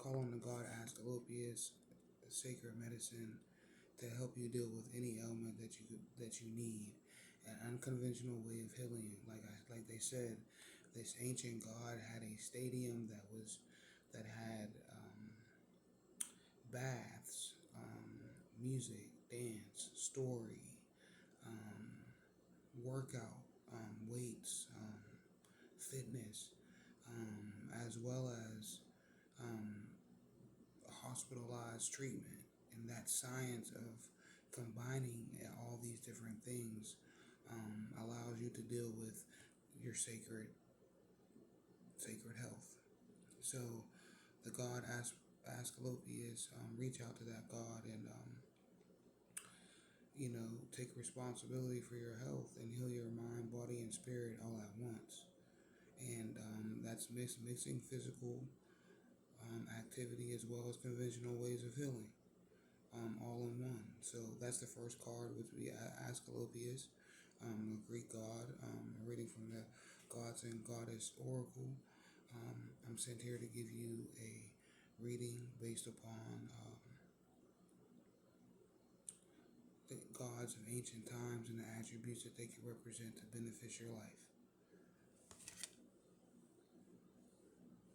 Call on the god Asclepius, sacred medicine, to help you deal with any ailment that you need. An unconventional way of healing, like they said, this ancient god had a stadium that had baths, music, dance, story, um, workout, weights, fitness, as well as um, hospitalized treatment. And that science of combining all these different things allows you to deal with your sacred health. So the god Asclepius, reach out to that god and take responsibility for your health and heal your mind, body, and spirit all at once. And that's mixing physical activity as well as conventional ways of healing, all in one. So that's the first card, which would be Asclepius, a Greek god. Reading from the Gods and Goddess Oracle. I'm sent here to give you a reading based upon the gods of ancient times and the attributes that they can represent to benefit your life.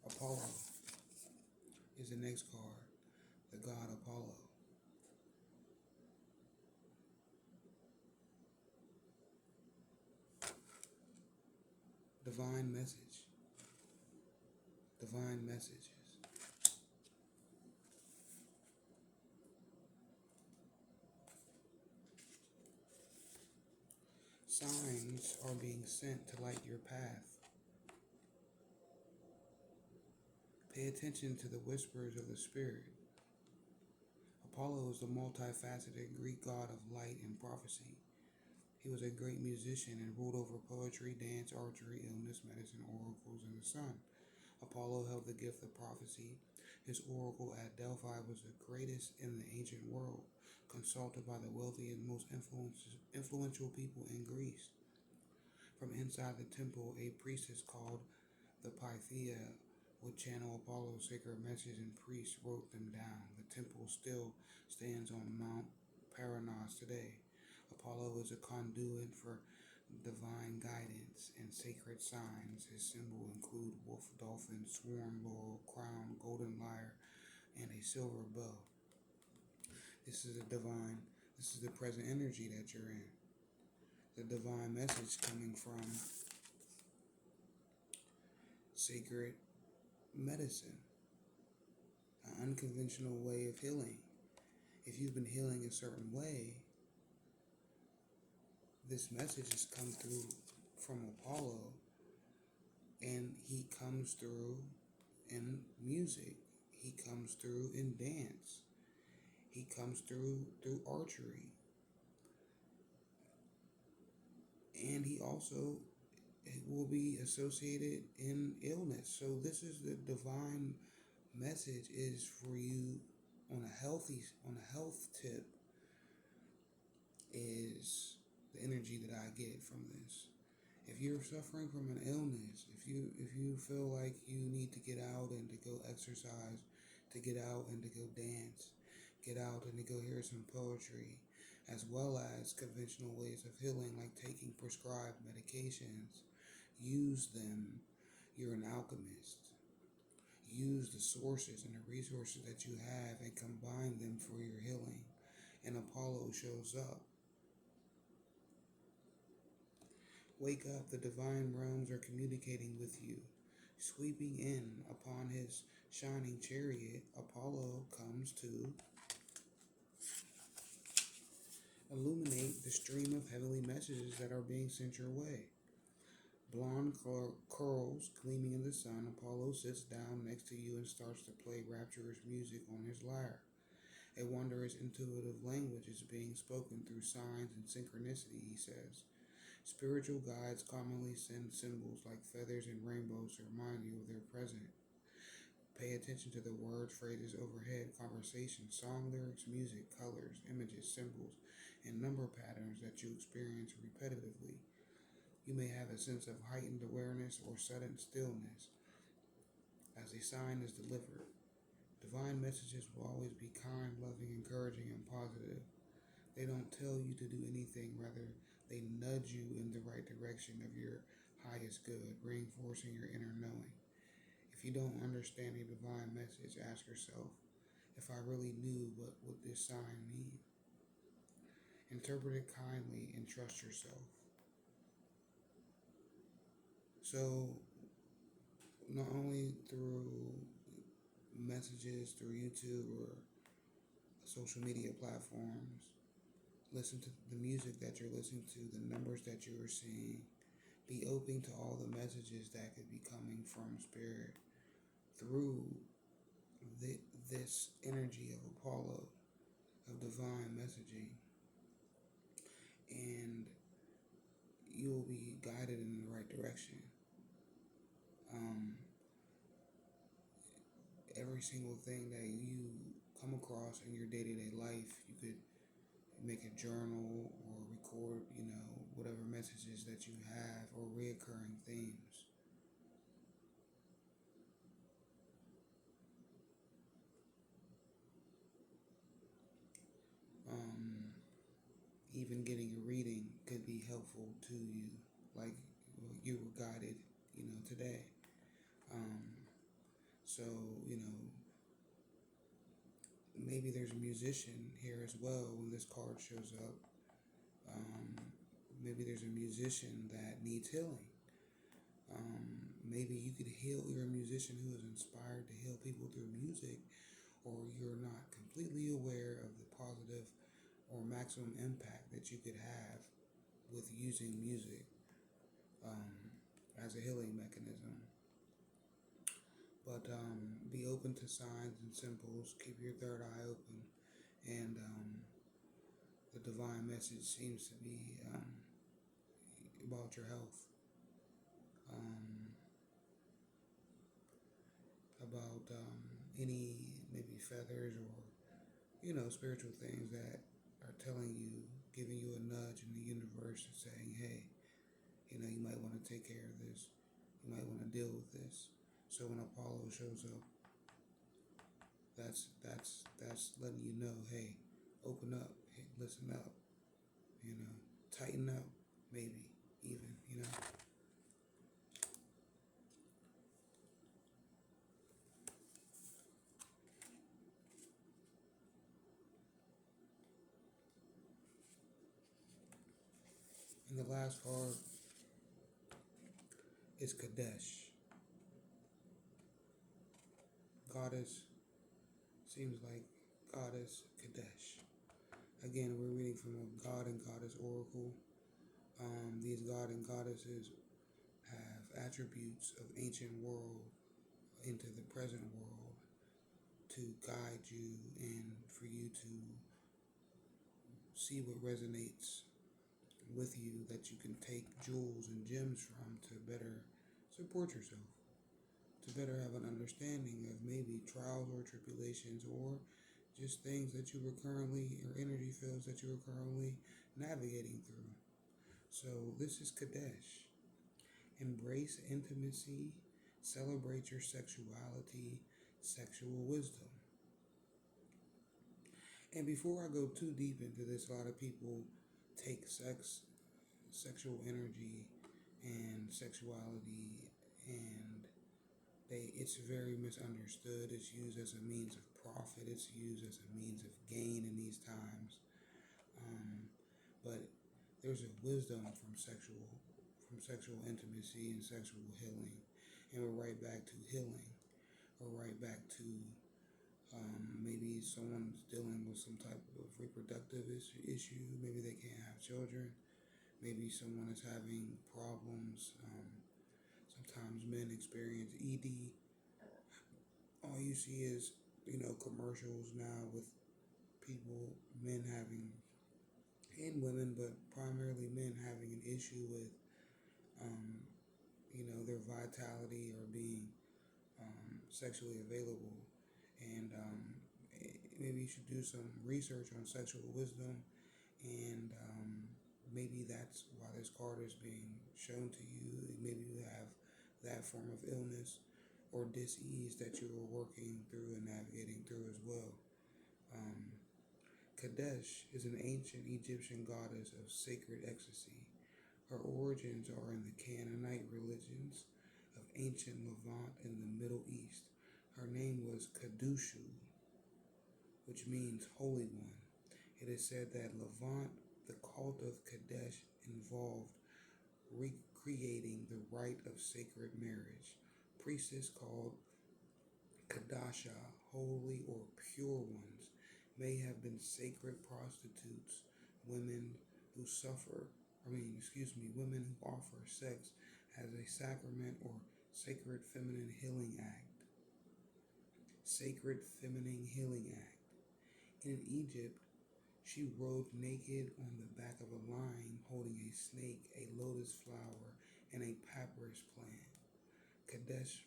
Apollo is the next card, the god Apollo. Divine message. Divine messages. Signs are being sent to light your path. Pay attention to the whispers of the Spirit. Apollo is the multifaceted Greek god of light and prophecy. He was a great musician and ruled over poetry, dance, archery, illness, medicine, oracles, and the sun. Apollo held the gift of prophecy. His oracle at Delphi was the greatest in the ancient world, consulted by the wealthy and most influential people in Greece. From inside the temple, a priestess called the Pythia would channel Apollo's sacred messages, and priests wrote them down. The temple still stands on Mount Paranos today. Apollo is a conduit for divine guidance and sacred signs. His symbol include wolf, dolphin, swarm, laurel, crown, golden lyre, and a silver bow. This is the present energy that you're in. The divine message coming from sacred medicine, an unconventional way of healing. If you've been healing a certain way, this message has come through from Apollo, and he comes through in music. He comes through in dance. He comes through archery. And he also will be associated in illness. So this is the divine message is for you on a health tip is the energy that I get from this. If you're suffering from an illness, if you feel like you need to get out and to go exercise, to get out and to go dance, get out and to go hear some poetry, as well as conventional ways of healing like taking prescribed medications, use them. You're an alchemist. Use the sources and the resources that you have and combine them for your healing. And Apollo shows up. Wake up, the divine realms are communicating with you. Sweeping in upon his shining chariot, Apollo comes to illuminate the stream of heavenly messages that are being sent your way. Blonde curls gleaming in the sun, Apollo sits down next to you and starts to play rapturous music on his lyre. A wondrous intuitive language is being spoken through signs and synchronicity, he says. Spiritual guides commonly send symbols like feathers and rainbows to remind you of their presence. Pay attention to the words, phrases overhead, conversations, song lyrics, music, colors, images, symbols, and number patterns that you experience repetitively. You may have a sense of heightened awareness or sudden stillness as a sign is delivered. messages will always be kind, loving, encouraging, and positive. They don't tell you to do anything, rather, they nudge you in the right direction of your highest good, reinforcing your inner knowing. If you don't understand a divine message, ask yourself, if I really knew, what would this sign mean? Interpret it kindly and trust yourself. So, not only through messages through YouTube or social media platforms, listen to the music that you're listening to, the numbers that you are seeing. Be open to all the messages that could be coming from Spirit through the, this energy of Apollo, of divine messaging, and you will be guided in the right direction. Um, every single thing that you come across in your day-to-day life, you could make a journal or record, whatever messages that you have or reoccurring themes. Um, even getting a reading could be helpful to you, like you were guided, today. Um, so, maybe there's a musician here as well when this card shows up. Um, maybe there's a musician that needs healing. Maybe you could heal. You're a musician who is inspired to heal people through music, or you're not completely aware of the positive or maximum impact that you could have with using music um, as a healing mechanism. But be open to signs and symbols. Keep your third eye open, and the divine message seems to be about your health, um, about any maybe feathers or spiritual things that are telling you, giving you a nudge in the universe and saying, hey, you might want to take care of this. You might want to deal with this. So when Apollo shows up, that's letting you know, hey, open up, hey, listen up, tighten up, maybe even. And the last card is Kadesh. Goddess, seems like Goddess Kadesh. Again, we're reading from a God and Goddess oracle. These God and Goddesses have attributes of ancient world into the present world to guide you and for you to see what resonates with you that you can take jewels and gems from to better support yourself, to better have an understanding of maybe trials or tribulations or just things that you were currently, or energy fields that you were currently navigating through. So this is Kadesh. Embrace intimacy, celebrate your sexuality, sexual wisdom. And before I go too deep into this, a lot of people take sexual energy and sexuality, and it's very misunderstood. It's used as a means of profit. It's used as a means of gain in these times. But there's a wisdom from sexual intimacy and sexual healing, and we're right back to healing. We're right back to maybe someone's dealing with some type of reproductive issue. Maybe they can't have children. Maybe someone is having problems. Sometimes men experience ED. All you see is, commercials now with people, men having, and women, but primarily men having an issue with, um, their vitality or being sexually available. And maybe you should do some research on sexual wisdom, and maybe that's why this card is being shown to you. Maybe you have that form of illness or dis-ease that you are working through and navigating through as Kadesh is an ancient Egyptian goddess of sacred ecstasy. Her origins are in the Canaanite religions of ancient Levant in the Middle East. Her name was Kadushu, which means Holy One. It is said that Levant, the cult of Kadesh, involved recreating the rite of sacred marriage. Priestess called Kadasha, holy or pure ones, may have been sacred prostitutes, women who women who offer sex as a sacrament or sacred feminine healing act. Sacred feminine healing act. In Egypt, she rode naked on the back of a lion holding a snake, a lotus flower, and a papyrus plant. Kadesh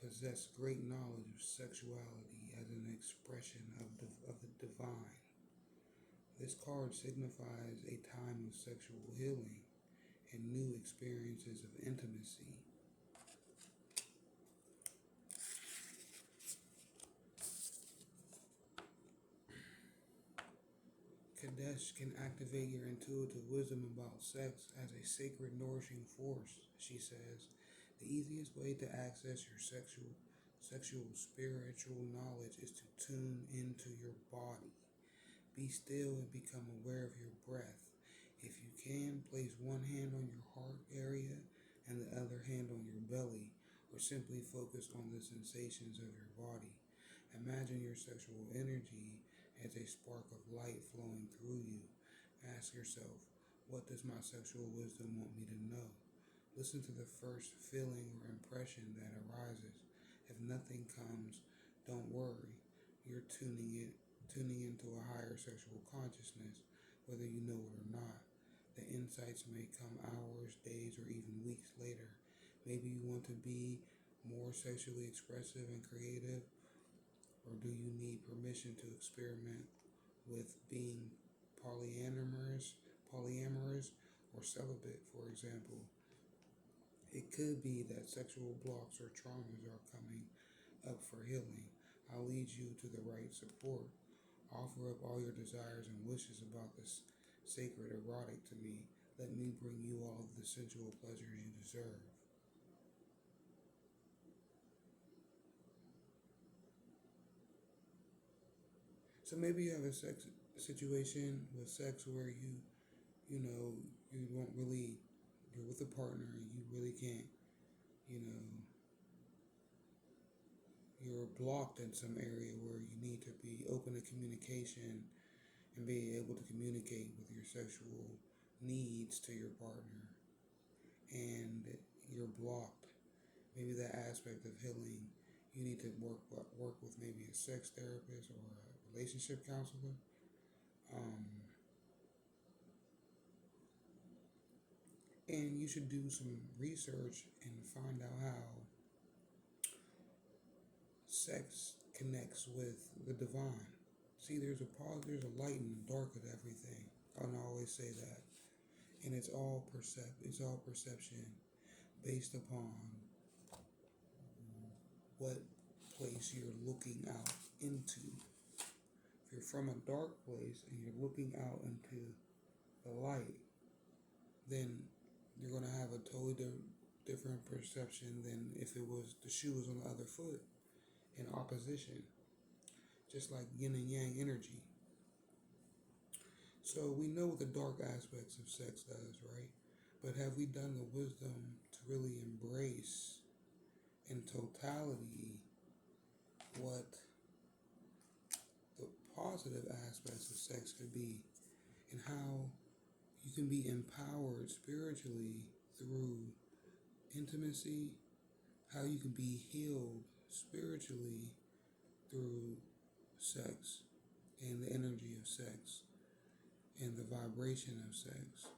possessed great knowledge of sexuality as an expression of the divine. This card signifies a time of sexual healing and new experiences of intimacy. Kadesh can activate your intuitive wisdom about sex as a sacred, nourishing force, she says. The easiest way to access your sexual spiritual knowledge is to tune into your body. Be still and become aware of your breath. If you can, place one hand on your heart area and the other hand on your belly, or simply focus on the sensations of your body. Imagine your sexual energy as a spark of light flowing through you. Ask yourself, what does my sexual wisdom want me to know? Listen to the first feeling or impression that arises. If nothing comes, don't worry. You're tuning into a higher sexual consciousness, whether you know it or not. The insights may come hours, days, or even weeks later. Maybe you want to be more sexually expressive and creative, or do you need permission to experiment with being polyamorous, or celibate, for example? It could be that sexual blocks or traumas are coming up for healing. I'll lead you to the right support. Offer up all your desires and wishes about this sacred erotic to me. Let me bring you all of the sensual pleasures you deserve. So maybe you have a sex situation with sex where you know, you won't really, you're with a partner and you really can't, you know, you're blocked in some area where you need to be open to communication and be able to communicate with your sexual needs to your partner, and you're blocked. Maybe that aspect of healing, you need to work with maybe a sex therapist or a relationship counselor. Um, and you should do some research and find out how sex connects with the divine. See, there's a light and a dark of everything. I always say that, and it's all perception based upon what place you're looking out into. If you're from a dark place and you're looking out into the light, then you're gonna have a totally different perception than if it was the shoe was on the other foot in opposition, just like yin and yang energy. So we know what the dark aspects of sex does, right? But have we done the wisdom to really embrace in totality what the positive aspects of sex could be, and how you can be empowered spiritually through intimacy, how you can be healed spiritually through sex and the energy of sex and the vibration of sex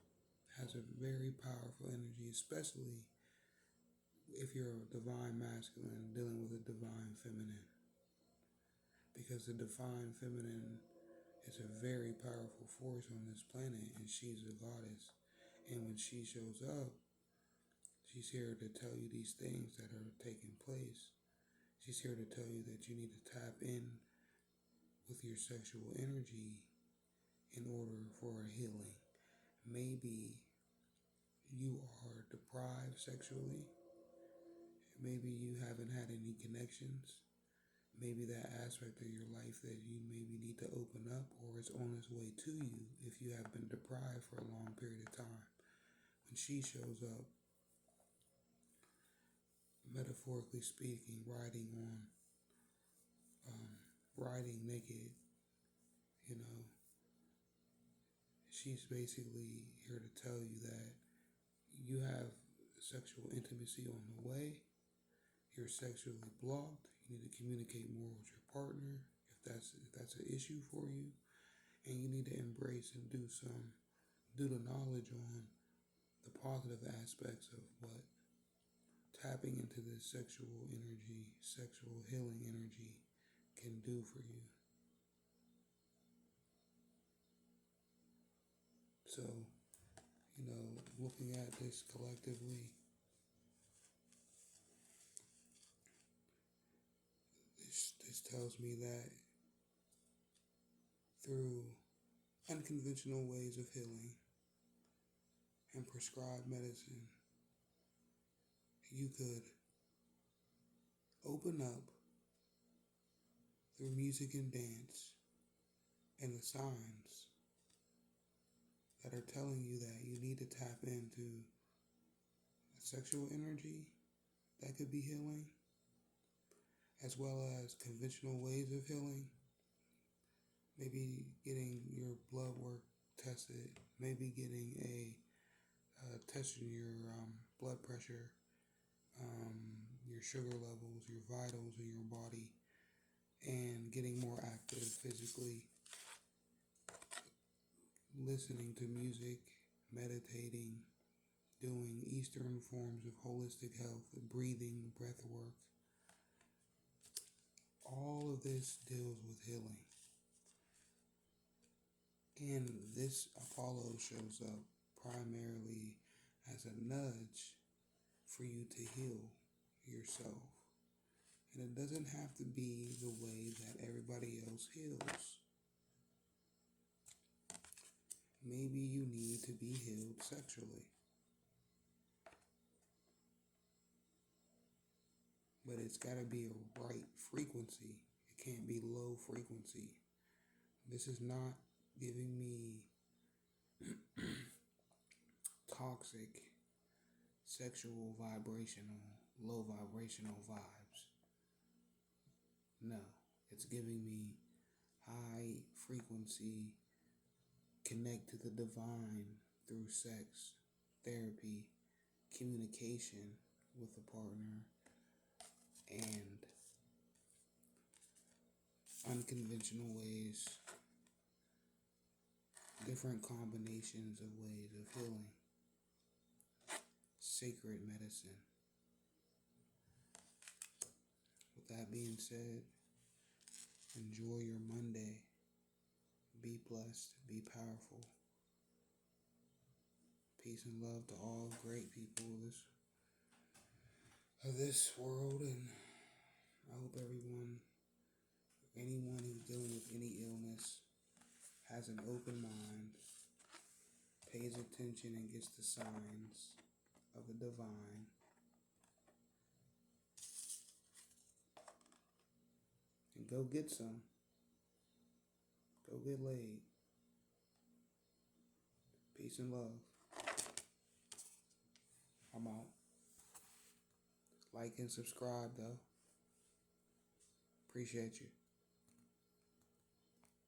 has a very powerful energy, especially if you're a divine masculine dealing with a divine feminine, because the divine feminine is a very powerful force on this planet, and she's a goddess. And when she shows up, she's here to tell you these things that are taking place. She's here to tell you that you need to tap in with your sexual energy in order for a healing. Maybe you are deprived sexually. Maybe you haven't had any connections. Maybe that aspect of your life that you maybe need to open up, or it's on its way to you if you have been deprived for a long period of time. When she shows up, metaphorically speaking, riding naked, you know, she's basically here to tell you that you have sexual intimacy on the way. You're sexually blocked. You need to communicate more with your partner if that's an issue for you, and you need to embrace and do the knowledge on the positive aspects of what tapping into this sexual energy, sexual healing energy can do for you. So, looking at this collectively, this tells me that through unconventional ways of healing and prescribed medicine, you could open up through music and dance and the signs that are telling you that you need to tap into sexual energy that could be healing, as well as conventional ways of healing. Maybe getting your blood work tested, maybe getting testing your blood pressure, your sugar levels, your vitals in your body, and getting more active physically, listening to music, meditating, doing Eastern forms of holistic health, breathing, breath work. All of this deals with healing. And this Apollo shows up primarily as a nudge for you to heal yourself. And it doesn't have to be the way that everybody else heals. Maybe you need to be healed sexually. But it's got to be a right frequency. It can't be low frequency. This is not giving me toxic, sexual, low vibrational vibes. No, it's giving me high frequency, connect to the divine through sex, therapy, communication with a partner, and unconventional ways, different combinations of ways of healing, sacred medicine. With that being said, enjoy your Monday. Be blessed, be powerful. Peace and love to all great people of this world, and I hope anyone who's dealing with any illness has an open mind, pays attention and gets the signs of the divine, and go get some. Go get laid. Peace and love. I'm out. Like and subscribe though. Appreciate you.